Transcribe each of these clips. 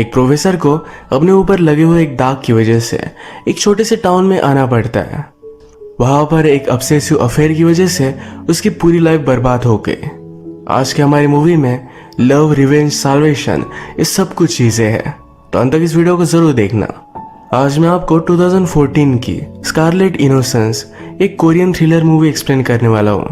एक प्रोफेसर को अपने ऊपर लगे हुए एक दाग की वजह से एक छोटे से टाउन में आना पड़ता है। वहां पर एक ऑब्सेसिव अफेयर की वजह से उसकी पूरी लाइफ बर्बाद हो गई। आज की हमारी मूवी में लव, रिवेंज, साल्वेशन, ये सब कुछ चीजें हैं, तो अंत तक इस वीडियो को जरूर देखना। आज मैं आपको 2014 की स्कारलेट इनोसेंस, एक कोरियन थ्रिलर मूवी एक्सप्लेन करने वाला हूँ।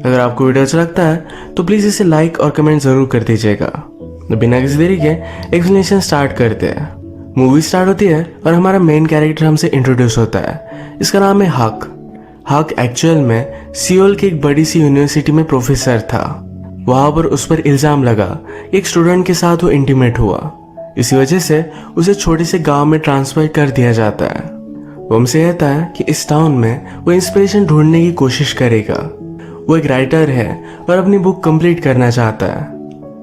अगर आपको वीडियो अच्छा लगता है तो प्लीज इसे लाइक और कमेंट जरूर कर दीजिएगा। तो बिना किसी देरी के एक्सप्लेनेशन स्टार्ट करते हैं। मूवी स्टार्ट होती है और हमारा मेन कैरेक्टर हमसे इंट्रोड्यूस होता है। इसका नाम है हक। हक एक्चुअल में सियोल की एक बड़ी सी यूनिवर्सिटी में प्रोफेसर था। वहां पर उस पर इल्जाम लगा एक स्टूडेंट के साथ वो इंटीमेट हुआ। इसी वजह से उसे छोटे से गांव में ट्रांसफर कर दिया जाता है। वो हमसे कहता है कि इस टाउन में वो इंस्पिरेशन ढूंढने की कोशिश करेगा। वो एक राइटर है और अपनी बुक कंप्लीट करना चाहता है।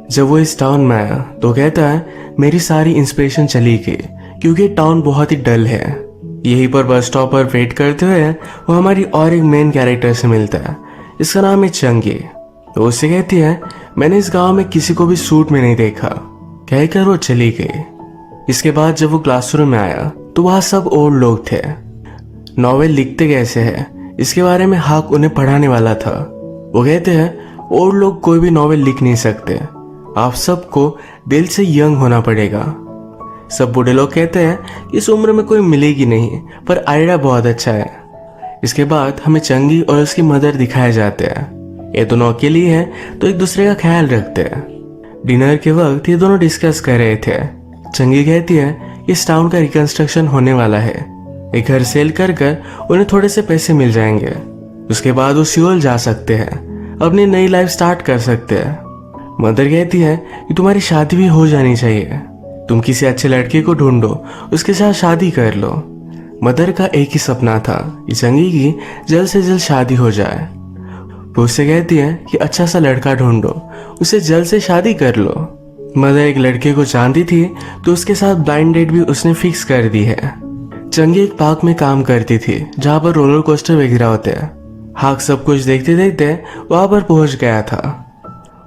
जब वो इस टाउन में आया तो कहता है मेरी सारी इंस्पिरेशन चली गई क्योंकि टाउन बहुत ही डल है। यहीं पर बस स्टॉप पर वेट करते हुए वो हमारी और एक मेन कैरेक्टर से मिलता है। इसका नाम है चंगी। तो उससे कहती है मैंने इस गांव में किसी को भी सूट में नहीं देखा, कहकर वो चली गई। इसके बाद जब वो क्लासरूम में आया तो वहां सब ओल्ड लोग थे। नॉवेल लिखते कैसे हैं इसके बारे में हक उन्हें पढ़ाने वाला था। वो कहते हैं ओल्ड लोग कोई भी नॉवेल लिख नहीं सकते, आप सबको दिल से यंग होना पड़ेगा। सब बूढ़े लोग कहते हैं इस उम्र में कोई मिलेगी नहीं, पर आइडिया बहुत अच्छा है। इसके बाद हमें चंगी और उसकी मदर दिखाए जाते हैं। ये दोनों अकेली हैं तो एक दूसरे का ख्याल रखते हैं। डिनर के वक्त ये दोनों डिस्कस कर रहे थे। चंगी कहती है इस टाउन का रिकंस्ट्रक्शन होने वाला है, एक घर सेल कर उन्हें थोड़े से पैसे मिल जाएंगे। उसके बाद वो सियोल जा सकते हैं, अपनी नई लाइफ स्टार्ट कर सकते हैं। मदर कहती है कि तुम्हारी शादी भी हो जानी चाहिए, तुम किसी अच्छे लड़के को ढूंढो, उसके साथ शादी कर लो। मदर का एक ही सपना था कि चंगी की जल्द से जल्द शादी हो जाए। वो उससे कहती है कि अच्छा सा लड़का ढूंढो, उसे जल्द से शादी कर लो। मदर एक लड़के को जानती थी तो उसके साथ ब्लाइंड डेट भी उसने फिक्स कर दी है। चंगी एक पार्क में काम करती थी जहाँ पर रोलर कोस्टर वगैरह होते हैं। हाक सब कुछ देखते देखते वहां पर पहुंच गया था।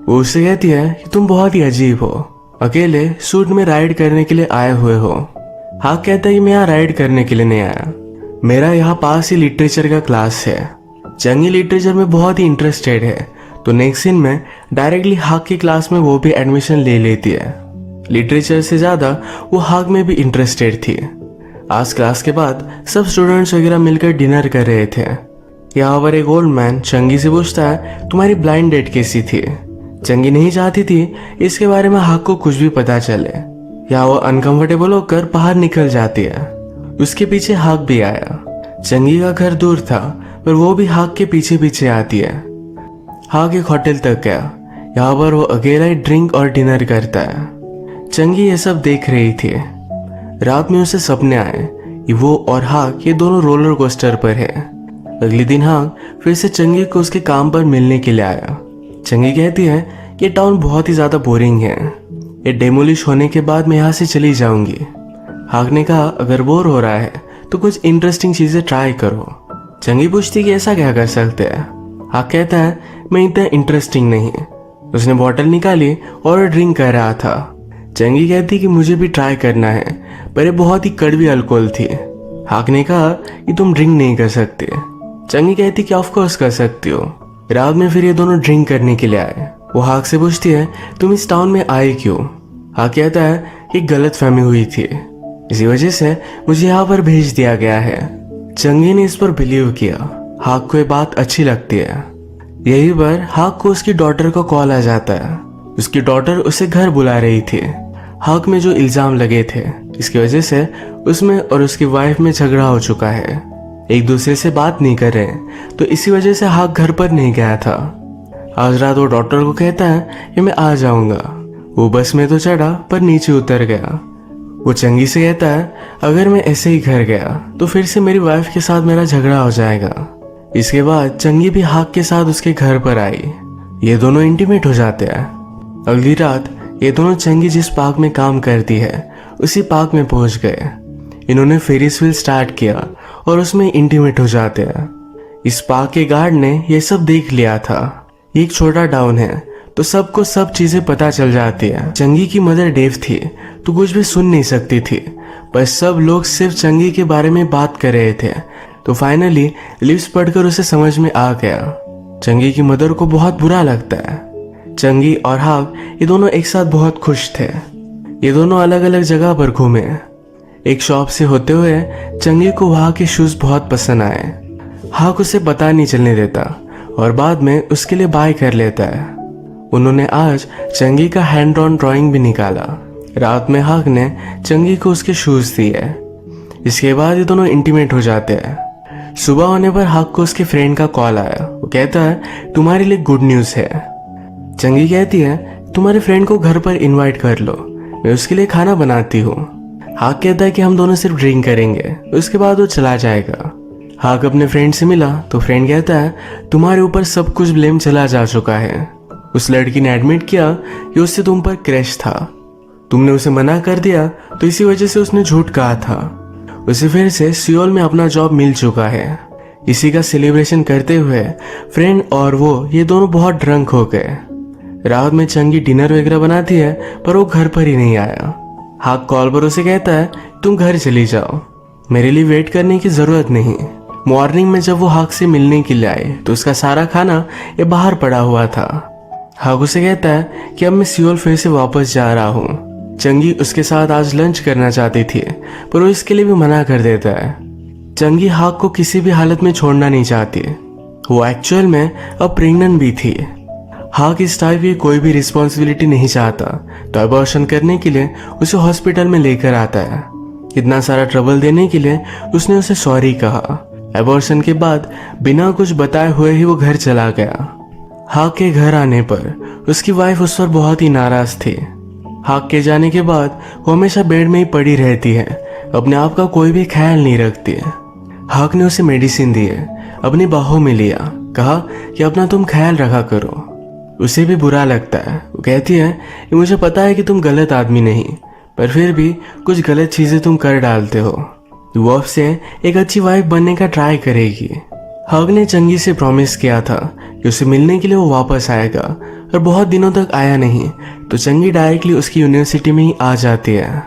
वो उससे कहती है कि तुम बहुत ही अजीब हो, अकेले सूट में राइड करने के लिए आए हुए हो। हाक कहता है कि मैं यहाँ राइड करने के लिए नहीं आया, मेरा यहाँ पास ही लिटरेचर का क्लास है। चंगी लिटरेचर में बहुत ही इंटरेस्टेड है तो नेक्स्ट सीन में डायरेक्टली हाक की क्लास में वो भी एडमिशन ले लेती है। लिटरेचर से ज्यादा वो हाक में भी इंटरेस्टेड थी। आज क्लास के बाद सब स्टूडेंट्स वगैरह मिलकर डिनर कर रहे थे। यहाँ पर एक ओल्ड मैन चंगी से पूछता है तुम्हारी ब्लाइंड डेट कैसी थी। चंगी नहीं चाहती थी इसके बारे में हाक को कुछ भी पता चले। या वो अनकंफर्टेबल होकर बाहर निकल जाती है। उसके पीछे हाक भी आया। चंगी का घर दूर था पर वो भी हाक के पीछे पीछे आती है। हाक एक होटल तक गया। यहाँ पर वो अकेला ही ड्रिंक और डिनर करता है। चंगी ये सब देख रही थी। रात में उसे सपने आए कि वो और हाक ये दोनों रोलर कोस्टर पर है। अगले दिन हाक फिर से चंगी को उसके काम पर मिलने के लिए आया। चंगी कहती है ये टाउन बहुत ही ज्यादा बोरिंग है, ये डेमोलिश होने के बाद मैं यहाँ से चली जाऊंगी। हाक ने कहा अगर बोर हो रहा है तो कुछ इंटरेस्टिंग चीजें ट्राई करो। चंगी पूछती कि ऐसा क्या कर सकते हैं। हाक कहता है मैं इतना इंटरेस्टिंग नहीं। उसने बॉटल निकाली और ड्रिंक कर रहा था। चंगी कहती कि मुझे भी ट्राई करना है, पर ये बहुत ही कड़वी अल्कोहल थी। हाक ने कहा कि तुम ड्रिंक नहीं कर सकते। चंगी कहती कि ऑफ कोर्स कर सकती हो। रात में फिर ये दोनों ड्रिंक करने के लिए आए। वो हाक से पूछती है तुम इस टाउन में आए क्यों। हाक कहता है कि गलत फहमी हुई थी, इसी वजह से मुझे यहाँ पर भेज दिया गया है। चंगी ने इस पर बिलीव किया। हाक को ये बात अच्छी लगती है। यही पर हाक को उसकी डॉटर को कॉल आ जाता है। उसकी डॉटर उसे घर बुला रही थी। हाक में जो इल्जाम लगे थे इसकी वजह से उसमें और उसकी वाइफ में झगड़ा हो चुका है। एक दूसरे से बात नहीं कर रहे तो इसी वजह से हाक घर पर नहीं गया था। आज रात वो डॉक्टर को कहता है कि मैं आ जाऊंगा। वो बस में तो चढ़ा पर नीचे उतर गया। वो चंगी से कहता है अगर मैं ऐसे ही घर गया तो फिर से मेरी वाइफ के साथ मेरा झगड़ा हो जाएगा। इसके बाद चंगी भी हाक के साथ उसके घर पर आई। ये दोनों इंटीमेट हो जाते हैं। अगली रात ये दोनों चंगी जिस पार्क में काम करती है उसी पार्क में पहुंच गए। इन्होंने फेरिस व्हील स्टार्ट किया और उसमें इंटीमेट हो जाते हैं। इस पार्क के गार्ड ने यह सब देख लिया था। ये एक छोटा टाउन है तो सबको सब चीजें पता चल जाती है। चंगी की मदर डेव थी तो कुछ भी सुन नहीं सकती थी, पर सब लोग सिर्फ चंगी के बारे में बात कर रहे थे। तो फाइनली लिप्स पढ़कर उसे समझ में आ गया। चंगी की मदर को बहुत बुरा लगता है। चंगी और हाक ये दोनों एक साथ बहुत खुश थे। ये दोनों अलग अलग जगह पर घूमे। एक शॉप से होते हुए चंगी को वहां के शूज बहुत पसंद आए। हाक उसे पता नहीं चलने देता और बाद में उसके लिए बाय कर लेता है। उन्होंने आज चंगी का हैंड ड्रॉन ड्राइंग भी निकाला। रात में हाक ने चंगी को उसके शूज दिए। इसके बाद ये दोनों इंटीमेट हो जाते हैं। सुबह होने पर हाक को उसके फ्रेंड का कॉल आया। वो कहता है तुम्हारे लिए गुड न्यूज है। चंगी कहती है तुम्हारे फ्रेंड को घर पर इनवाइट कर लो, मैं उसके लिए खाना बनाती हूँ। हाक कहता है कि हम दोनों सिर्फ ड्रिंक करेंगे, उसके बाद वो चला जाएगा। हाक अपने फ्रेंड से मिला तो फ्रेंड कहता है तुम्हारे ऊपर सब कुछ ब्लेम चला जा चुका है। उस लड़की ने एडमिट किया कि उससे तुम पर क्रश था, तुमने उसे मना कर दिया तो इसी वजह से उसने झूठ कहा था। उसे फिर से सियोल में अपना जॉब मिल चुका है। इसी का सेलिब्रेशन करते हुए फ्रेंड और वो ये दोनों बहुत ड्रंक हो गए। रात में चंगी डिनर वगैरह बनाती है पर वो घर पर ही नहीं आया। हाक कॉल पर उसे कहता है तुम घर चली जाओ, मेरे लिए वेट करने की जरूरत नहीं। मॉर्निंग में जब वो हाक से मिलने के लिए आए तो उसका सारा खाना ये बाहर पड़ा हुआ था। हाक उसे कहता है कि अब मैं सियोल फिर से वापस जा रहा हूँ। चंगी उसके साथ आज लंच करना चाहती थी पर वो इसके लिए भी मना कर देता है। चंगी हाक को किसी भी हालत में छोड़ना नहीं चाहती। वो एक्चुअल में अब प्रेग्नेंट भी थी। हाक इस टाइप की कोई भी रिस्पॉन्सिबिलिटी नहीं चाहता तो अबॉर्शन करने के लिए उसे हॉस्पिटल में लेकर आता है। इतना सारा ट्रबल देने के लिए उसने उसे सॉरी कहा। अबॉर्शन के बाद बिना कुछ बताए हुए ही वो घर चला गया। हाक के घर आने पर उसकी वाइफ उस पर बहुत ही नाराज थी। हाक के जाने के बाद वो हमेशा बेड में ही पड़ी रहती है, अपने आप का कोई भी ख्याल नहीं रखती है। हाक ने उसे मेडिसिन दी है, अपनी बाहों में लिया, कहा कि अपना तुम ख्याल रखा करो। उसे भी बुरा लगता है। वो कहती है कि मुझे पता है कि तुम गलत आदमी नहीं, पर फिर भी कुछ गलत चीजें तुम कर डालते हो। वो अब से एक अच्छी वाइफ बनने का ट्राई करेगी। हाक ने चंगी से प्रॉमिस किया था कि उसे मिलने के लिए वो वापस आएगा, और बहुत दिनों तक आया नहीं तो चंगी डायरेक्टली उसकी यूनिवर्सिटी में ही आ जाती है।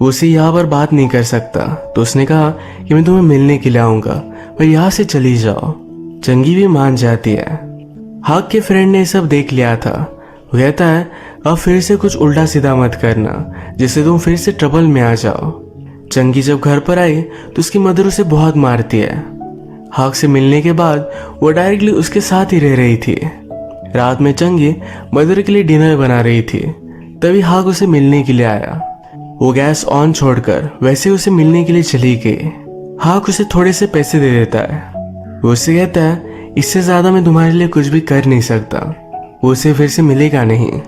वो उसे यहाँ पर बात नहीं कर सकता तो उसने कहा कि मैं तुम्हें मिलने के लिए आऊंगा, पर यहाँ से चली जाओ। चंगी भी मान जाती है। हाक के फ्रेंड ने सब देख लिया था। वो कहता है अब फिर से कुछ उल्टा सीधा मत करना जिससे तुम फिर से ट्रबल में आ जाओ। चंगी जब घर पर आई तो उसकी मदर उसे बहुत मारती है। हाक से मिलने के बाद वो डायरेक्टली उसके साथ ही रह रही थी। रात में चंगी मदर के लिए डिनर बना रही थी, तभी हाक उसे मिलने के लिए आया। वो गैस ऑन छोड़कर वैसे उसे मिलने के लिए चली गई। हाक उसे थोड़े से पैसे दे देता है। वो उससे कहता है इससे ज्यादा मैं तुम्हारे लिए कुछ भी कर नहीं सकता। वो उसे फिर से मिलेगा नहीं।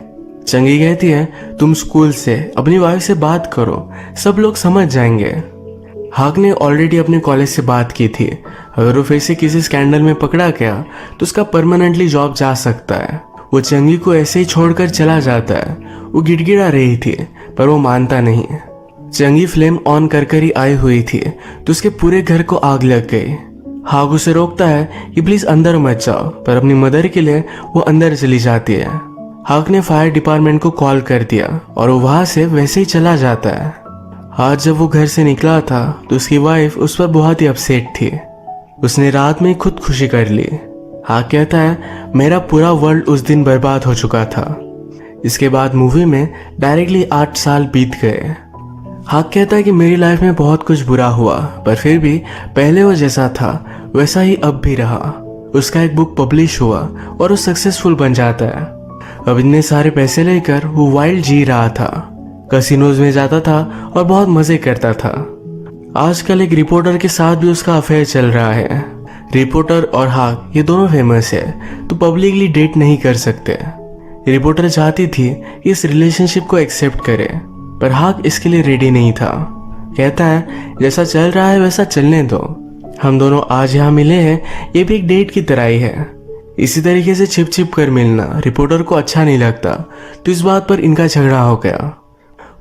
चंगी कहती है तुम स्कूल से अपनी वाइफ से बात करो, सब लोग समझ जाएंगे। हाक ने ऑलरेडी अपने कॉलेज से बात की थी, अगर वो फिर से किसी स्कैंडल में पकड़ा गया तो उसका परमानेंटली जॉब जा सकता है। वो चंगी को ऐसे ही छोड़कर चला जाता है। वो गिड़गिड़ा रही थी पर वो मानता नहीं। चंगी फ्लेम ऑन कर ही आई हुई थी तो उसके पूरे घर को आग लग गई। हाक उसे रोकता है कि प्लीज अंदर मत जाओ, पर अपनी मदर के लिए वो अंदर चली जाती है। हाक ने फायर डिपार्टमेंट को कॉल कर दिया और वो वहां से वैसे ही चला जाता है। आज जब वो घर से निकला था तो उसकी वाइफ उस पर बहुत ही अपसेट थी। उसने रात में खुद खुशी कर ली। हाक कहता है मेरा पूरा वर्ल्ड उस दिन बर्बाद हो चुका था। इसके बाद मूवी में डायरेक्टली 8 साल बीत गए। हाक कहता है कि मेरी लाइफ में बहुत कुछ बुरा हुआ, पर फिर भी पहले वो जैसा था वैसा ही अब भी रहा। उसका एक बुक पब्लिश हुआ और वो सक्सेसफुल बन जाता है। अब इतने सारे पैसे लेकर वो वाइल्ड जी रहा था, कसिनोज में जाता था और बहुत मजे करता था। आजकल एक रिपोर्टर के साथ भी उसका अफेयर चल रहा है। रिपोर्टर और हाक ये दोनों फेमस है तो पब्लिकली डेट नहीं कर सकते। रिपोर्टर चाहती थी कि इस रिलेशनशिप को एक्सेप्ट करे, पर हाक इसके लिए रेडी नहीं था। कहता है जैसा चल रहा है वैसा चलने दो, हम दोनों आज यहाँ मिले हैं, ये भी एक डेट की तरह ही है। इसी तरीके से छिप छिप कर मिलना रिपोर्टर को अच्छा नहीं लगता तो इस बात पर इनका झगड़ा हो गया।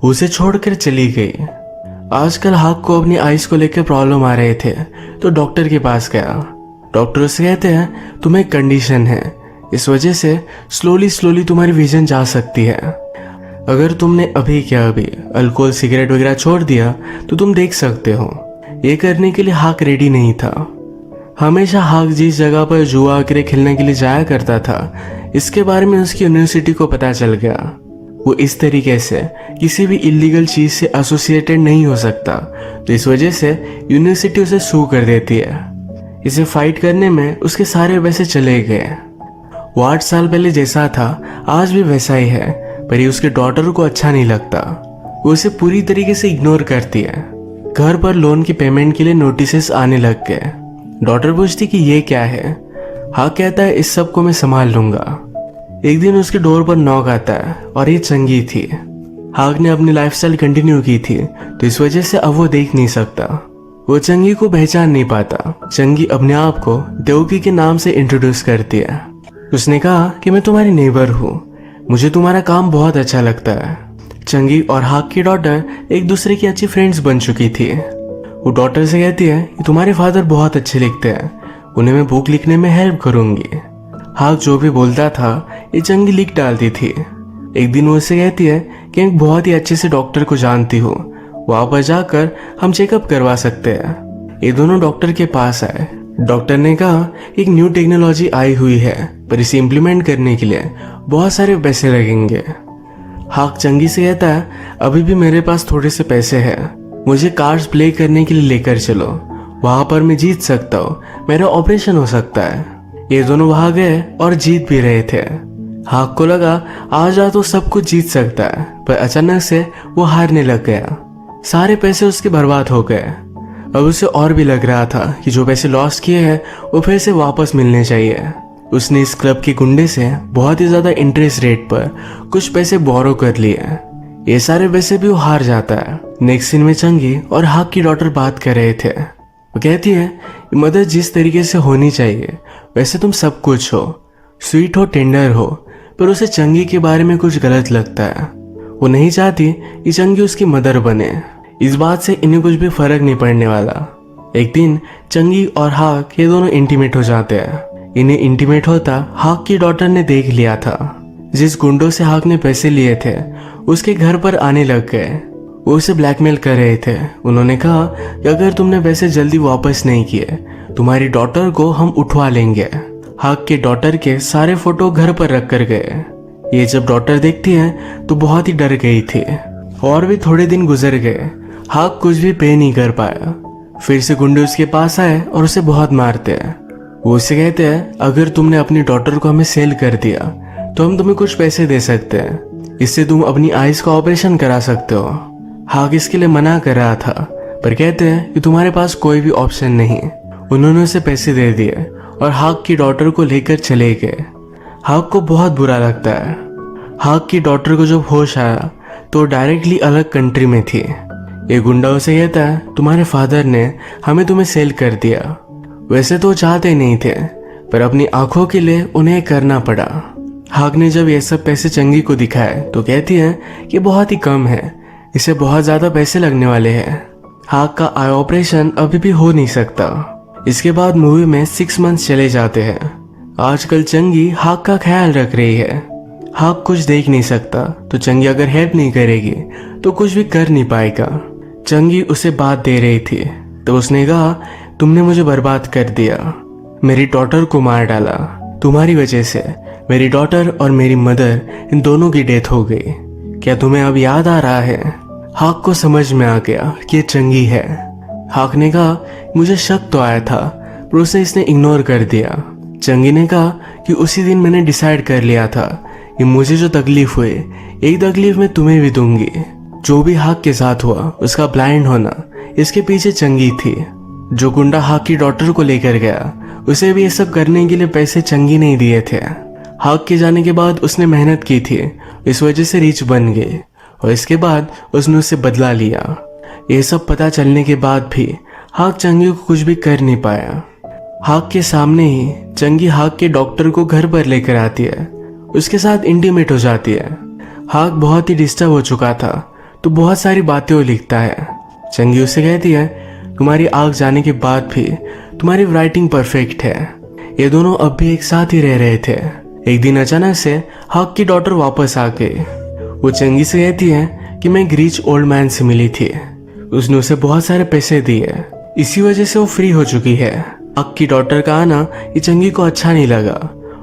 उसे छोड़कर चली गई। आजकल हाक को अपनी आइज को लेकर प्रॉब्लम आ रहे थे तो डॉक्टर के पास गया। डॉक्टर उससे कहते हैं तुम्हें कंडीशन है इस वजह से स्लोली स्लोली तुम्हारी विजन जा सकती है। अगर तुमने अभी क्या अभी अल्कोहल सिगरेट वगैरह छोड़ दिया तो तुम देख सकते हो। ये करने के लिए हाक रेडी नहीं था। हमेशा हाक जिस जगह पर जुआ क्रिकेट खेलने के लिए जाया करता था, इसके बारे में उसकी यूनिवर्सिटी को पता चल गया। वो इस तरीके से किसी भी इलीगल चीज से एसोसिएटेड नहीं हो सकता, तो इस वजह से यूनिवर्सिटी उसे सू कर देती है। इसे फाइट करने में उसके सारे पैसे चले गए। वो 8 साल पहले जैसा था आज भी वैसा ही है, पर ये उसके डॉटर को अच्छा नहीं लगता। वो उसे पूरी तरीके से इग्नोर करती है। घर पर लोन की पेमेंट के लिए नोटिसेस आने लग गए। डॉटर पूछती कि ये क्या है। हाँ कहता है इस सब को मैं संभाल लूंगा। एक दिन उसके डोर पर नॉक आता है और ये चंगी थी। हाक ने अपनी लाइफस्टाइल कंटिन्यू की थी, तो इस वजह से अब वो देख नहीं सकता। वो चंगी को पहचान नहीं पाता। चंगी अपने आप को देवकी के नाम से इंट्रोड्यूस करती है। उसने कहा कि मैं तुम्हारी नेबर हूँ, मुझे तुम्हारा काम बहुत अच्छा लगता है। चंगी और हाक की डॉटर एक दूसरे की अच्छी फ्रेंड्स बन चुकी थी। वो डॉटर से कहती है कि तुम्हारे फादर बहुत अच्छे लिखते हैं, उन्हें मैं बुक लिखने में हेल्प करूंगी। हाक जो भी बोलता था ये चंगी लिख डालती थी। एक दिन वो उससे कहती है कि एक बहुत ही अच्छे से डॉक्टर को जानती हूँ, वहां पर जाकर हम चेकअप करवा सकते हैं। ये दोनों डॉक्टर के पास आए। डॉक्टर ने कहा एक न्यू टेक्नोलॉजी आई हुई है, पर इसे इम्प्लीमेंट करने के लिए बहुत सारे पैसे लगेंगे। हाक चंगी से कहता है अभी भी मेरे पास थोड़े से पैसे हैं, मुझे कार्ड्स प्ले करने के लिए लेकर चलो, वहां पर मैं जीत सकता हूँ, मेरा ऑपरेशन हो सकता है। ये दोनों वहां गए और जीत भी रहे थे। हाक को लगा आज तो सब कुछ जीत सकता है, पर अचानक से वो हारने लग गया। सारे पैसे उसके बर्बाद हो गए। अब उसे और भी लग रहा था कि जो पैसे लॉस किए हैं वो फिर से वापस मिलने चाहिए। उसने इस क्लब के गुंडे से बहुत ही ज्यादा इंटरेस्ट रेट पर कुछ पैसे बोरो कर लिए। ये सारे पैसे भी वो हार जाता है। नेक्स्ट सीन में चंगी और हाक की डॉटर बात कर रहे थे। वो कहती है मदर जिस तरीके से होनी चाहिए वैसे तुम सब कुछ हो, स्वीट हो, टेंडर हो, पर उसे चंगी के बारे में कुछ गलत लगता है। वो नहीं चाहती कि चंगी उसकी मदर बने। इस बात से इन्हें कुछ भी फर्क नहीं पड़ने वाला। एक दिन चंगी और हाक ये दोनों इंटीमेट हो जाते हैं। इन्हें इंटीमेट होता हाक की डॉटर ने देख लिया था। जिस गुंडों से हाक ने पैसे लिए थे उसके घर पर आने लग गए। वो उसे ब्लैकमेल कर रहे थे। उन्होंने कहा कि अगर तुमने पैसे जल्दी वापस नहीं किए तुम्हारी डॉटर को हम उठवा लेंगे। हाक के डॉटर के सारे फोटो घर पर रख कर गए। ये जब डॉटर देखती है तो बहुत ही डर गई थी। और भी थोड़े दिन गुजर गए। हाक कुछ भी पे नहीं कर पाया। फिर से गुंडे उसके पास आए और उसे बहुत मारते हैं। वो उसे कहते हैं अगर तुमने अपनी डॉटर को हमें सेल कर दिया तो हम तुम्हें कुछ पैसे दे सकते हैं, इससे तुम अपनी आईज का ऑपरेशन करा सकते हो। हाक इसके लिए मना कर रहा था, पर कहते हैं कि तुम्हारे पास कोई भी ऑप्शन नहीं। उन्होंने उसे पैसे दे दिए और हाक की डॉटर को लेकर चले गए। हाक को बहुत बुरा लगता है। हाक की डॉटर को जब होश आया तो डायरेक्टली अलग कंट्री में थी। ये गुंडा उसे कहता है तुम्हारे फादर ने हमें तुम्हें सेल कर दिया। वैसे तो चाहते नहीं थे, पर अपनी आंखों के लिए उन्हें करना पड़ा। हाक ने जब ये सब पैसे चंगी को दिखाए तो कहती है कि बहुत ही कम है, इसे बहुत ज्यादा पैसे लगने वाले हैं। हाक का आई ऑपरेशन अभी भी हो नहीं सकता। इसके बाद मूवी में 6 मंथ्स चले जाते हैं। आजकल चंगी हाक का ख्याल रख रही है। हाक कुछ देख नहीं सकता, तो चंगी अगर हेल्प नहीं करेगी तो कुछ भी कर नहीं पाएगा। चंगी उसे बात दे रही थी तो उसने कहा तुमने मुझे बर्बाद कर दिया, मेरी डॉटर को मार डाला। तुम्हारी वजह से मेरी डॉटर और मेरी मदर इन दोनों की डेथ हो गई। क्या तुम्हें अब याद आ रहा है? हाक को समझ में आ गया कि ये चंगी है। हाक ने कहा मुझे शक तो आया था, पर उसे इसने इग्नोर कर दिया। चंगी ने कहा कि उसी दिन मैंने डिसाइड कर लिया था कि मुझे जो तकलीफ हुई एक तकलीफ मैं तुम्हें भी दूंगी। जो भी हाक के साथ हुआ उसका ब्लाइंड होना इसके पीछे चंगी थी। जो गुंडा हाक की डॉटर को लेकर गया उसे भी ये सब करने के लिए पैसे चंगी नहीं दिए थे। हाक के जाने के बाद उसने मेहनत की थी, इस वजह से रिच बन गई और इसके बाद उसने उससे बदला लिया। ये सब पता चलने के बाद भी हाक चंगी को कुछ भी कर नहीं पाया। हाक के सामने ही चंगी हाक के डॉक्टर को घर पर लेकर आती है, उसके साथ इंटीमेट हो जाती है। हाक बहुत ही डिस्टर्ब हो चुका था तो बहुत सारी बातें वो लिखता है। चंगी उससे कहती है तुम्हारी आग जाने के बाद भी तुम्हारी राइटिंग परफेक्ट है। ये दोनों अब भी एक साथ ही रह रहे थे। एक दिन अचानक से हक की डॉटर वापस आ गई। वो चंगी से कहती है कि मैं एक रिच ओल्ड मैन से मिली थी, उसने उसे बहुत सारे पैसे दिए, इसी वजह से वो फ्री हो चुकी है। हक की डॉटर का आना ये चंगी को अच्छा नहीं लगा।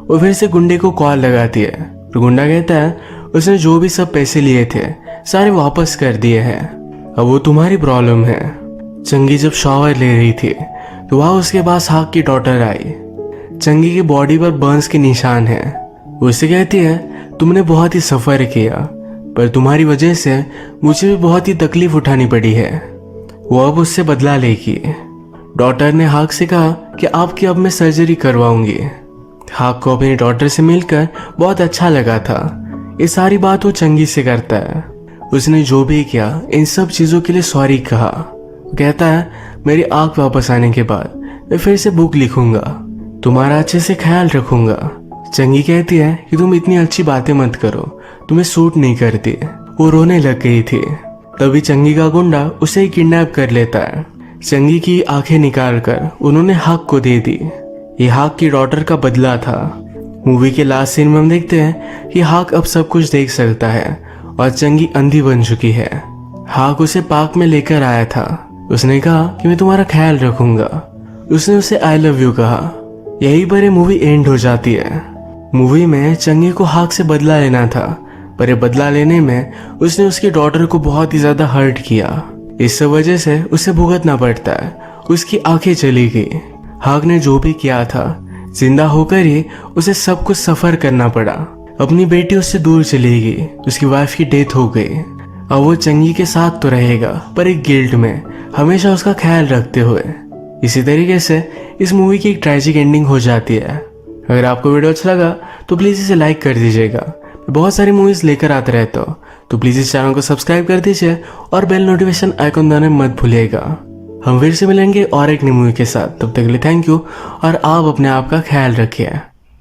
वो फिर से गुंडे को कॉल लगाती है और गुंडा कहता है उसने जो भी सब पैसे लिए थे सारे वापस कर दिए हैं, अब वो तुम्हारी प्रॉब्लम है। चंगी जब शॉवर ले रही थी तो वहां उसके पास हक की डॉटर आई। चंगी की बॉडी पर बर्न्स के निशान हैं। वो उसे कहती है तुमने बहुत ही सफर किया, पर तुम्हारी वजह से मुझे भी बहुत ही तकलीफ उठानी पड़ी है। वो अब उससे बदला लेगी। डॉटर ने हाक से कहा कि आपकी अब मैं सर्जरी करवाऊंगी। हाक को अपनी डॉटर से मिलकर बहुत अच्छा लगा था। ये सारी बात वो चंगी से करता है। उसने जो भी किया इन सब चीजों के लिए सॉरी कहा। वो कहता है मेरी आंख वापस आने के बाद मैं फिर से बुक लिखूंगा, तुम्हारा अच्छे से ख्याल रखूंगा। चंगी कहती है कि तुम इतनी अच्छी बातें मत करो, तुम्हें सूट नहीं करती। वो रोने लग गई थी। तभी चंगी का गुंडा उसे किडनैप कर लेता है। चंगी की आंखें निकाल कर उन्होंने हाक को दे दी। ये हाक की डॉटर का बदला था। मूवी के लास्ट सीन में हम देखते हैं कि हाक अब सब कुछ देख सकता है और चंगी अंधी बन चुकी है। हाक उसे पार्क में लेकर आया था। उसने कहा कि मैं तुम्हारा ख्याल रखूंगा। उसने उसे आई लव यू कहा। यहीं पर ये मूवी एंड हो जाती है। मूवी में चंगी को हाक से बदला लेना था, पर ये बदला लेने में उसने उसकी डॉटर को बहुत ही ज्यादा हर्ट किया। इस वजह से उसे भुगतना पड़ता है। उसकी आंखें चली गई। हाक ने जो भी किया था जिंदा होकर ही उसे सब कुछ सफर करना पड़ा। अपनी बेटी उससे दूर चली गई, उसकी वाइफ की डेथ हो गई। अब वो चंगी के साथ तो रहेगा पर एक गिल्ट में, हमेशा उसका ख्याल रखते हुए। इसी तरीके से इस मूवी की एक ट्रेजिक एंडिंग हो जाती है। अगर आपको वीडियो अच्छा लगा तो प्लीज़ इसे लाइक कर दीजिएगा। मैं बहुत सारी मूवीज़ लेकर आते रहता हूँ, तो प्लीज़ इस चैनल को सब्सक्राइब कर दीजिए और बेल नोटिफिकेशन आइकन दबाना मत भूलिएगा। हम फिर से मिलेंगे और एक नई मूवी के साथ। तब तक के लिए थैंक यू और आप अपने आप का ख्याल रखिए।